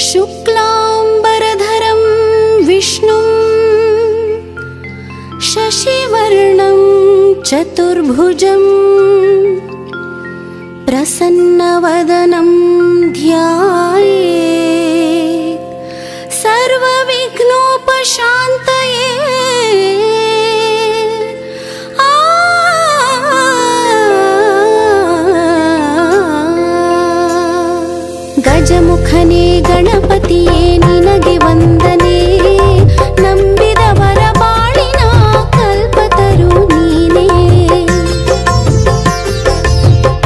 शुक्लांबरधरं विष्णुं शशिवर्णं चतुर्भुजं प्रसन्नवदनं ध्यायेत् सर्वविघ्नोपशान्तये। ಗಜಮುಖನೇ ಗಣಪತಿಯೇ ನಿನಗೆ ವಂದನೆ, ನಂಬಿದವರ ಬಾಳಿನ ಕಲ್ಪತರು ನೀನೇ.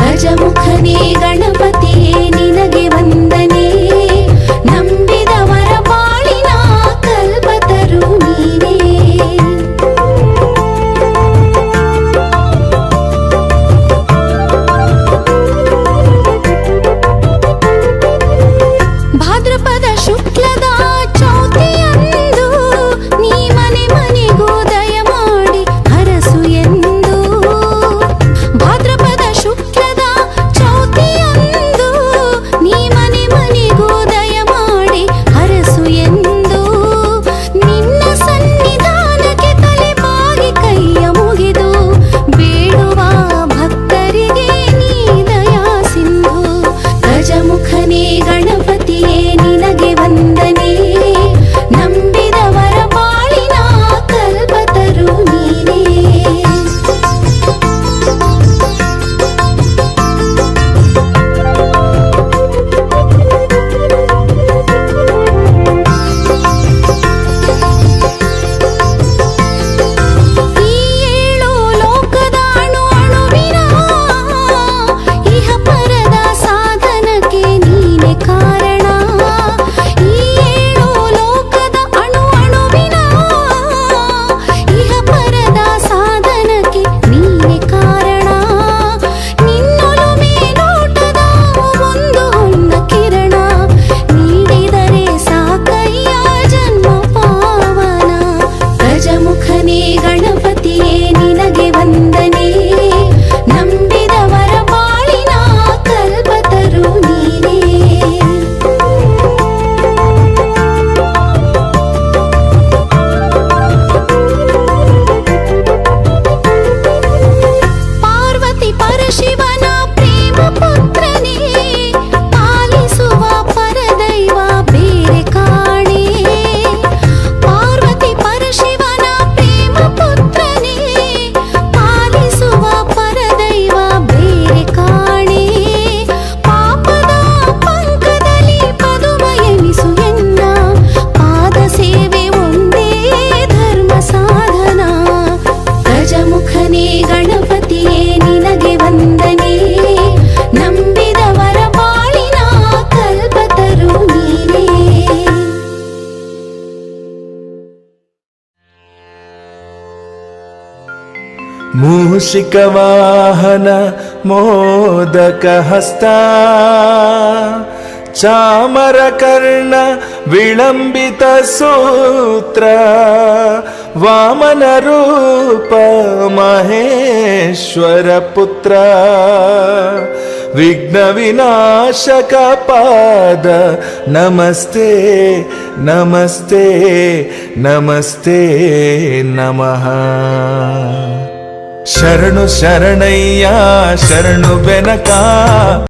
ಗಜಮುಖನೇ ಗಣಪತಿಯೇ ನಿನಗೆ ವಂದನೆ, ನಂಬಿದವರ ಬಾಳಿನ ಕಲ್ಪತರು ನೀನೇ. ಭಾದ್ರಪದ ಶುಕ್ಲದ ಚೌತಿಯಂದು ನೀ ಮನೆ ಮನೆಗೂ ದಯ ಮಾಡಿ ಹರಸು ಎಂದು. ಭಾದ್ರಪದ ಶುಕ್ಲದ ಚೌತಿಯಂದು ನೀ ಮನೆ ಮನೆಗೂ ದಯ ಮಾಡಿ ಹರಸು ಎಂದು. ನಿನ್ನ ಸನ್ನಿಧಾನಕ್ಕೆ ತಲೆ ಬಾಗಿ ಕೈಯ ಮುಗಿದು ಬೇಡುವ ಭಕ್ತರಿಗೆ ನೀ ದಯಾ ಸಿಂಧು. ಗಜಮುಖನೇ ಗಣಪತಿಯೇ ನಿನಗೆ ವಂದನೆ, ನಂಬಿದವರ ಬಾಳಿನ ಕಲ್ಪತರು ನೀನೇ. ಈ ಏಳು ಲೋಕದ ಅಣು ಅಣುವಿನ ಇಹ ಪರದ ಸಾಧನಕ್ಕೆ ನೀನೆ ಕಾರಣ. ಈ ಏಳು ಲೋಕದ ಅಣು ಅಣುವಿನ ಇಹ ಪರದ ಸಾಧನಕ್ಕೆ ನೀನೆ ಕಾರಣ. ನಿನ್ನೊಲುಮೆ ನೋಟದ ಒಂದು ಹೊನ್ನ ಕಿರಣ ನೀಡಿದರೆ ಸಾಕಯ್ಯ ಜನ್ಮ ಪಾವನ. ಗಜಮುಖನೇ ಗಣಪತಿಯೇ ನಿನಗೆ ವಂದನೆ, ನಂಬಿದವರ ಬಾಳಿನ ಕಲ್ಪತರು ನೀನೇ. ಪಾರ್ವತಿ ಪರಶಿವನ ಪ್ರೇಮ ಪುತ್ರನೇ, ಪಾಲಿಸುವ ಪರದೈವ ಬೇರೆ ಕಾಣೆ. ಪಾರ್ವತಿ ಪರಶಿವನ ಪ್ರೇಮ ಪುತ್ರನೇ, ಪಾಲಿಸುವ ಪರದೈವ ಬೇರೆ ಕಾಣೆ. ಪಾಪದ ಪಂಕದಲ್ಲಿ ಪದುಮ ಎನಿಸು ಎನ್ನ, ಪಾದ ಸೇವೆ ಒಂದೇ ಧರ್ಮ ಸಾಧನ. ಗಜಮುಖನೇ ಗಣಪತಿಯೇ ನಿನಗೆ ವಂದನೆ, ನಂಬಿದವರ ಬಾಳಿನ ಕಲ್ಪತರು ನೀನೇ. ಮೂಷಿಕವಾಹನ ಮೋದಕಹಸ್ತ, ಚಾಮರಕರ್ಣ ವಿಳಂಬಿತ ಸೂತ್ರ, ವಾಮನ ರೂಪ ಮಹೇಶ್ವರ ಪುತ್ರ, ವಿಘ್ನ ವಿನಾಶಕ ಪಾದ ನಮಸ್ತೆ ನಮಸ್ತೆ ನಮಸ್ತೆ ನಮಃ. ಶರಣು ಶರಣಯ್ಯ ಶರಣು ಬೆನಕ.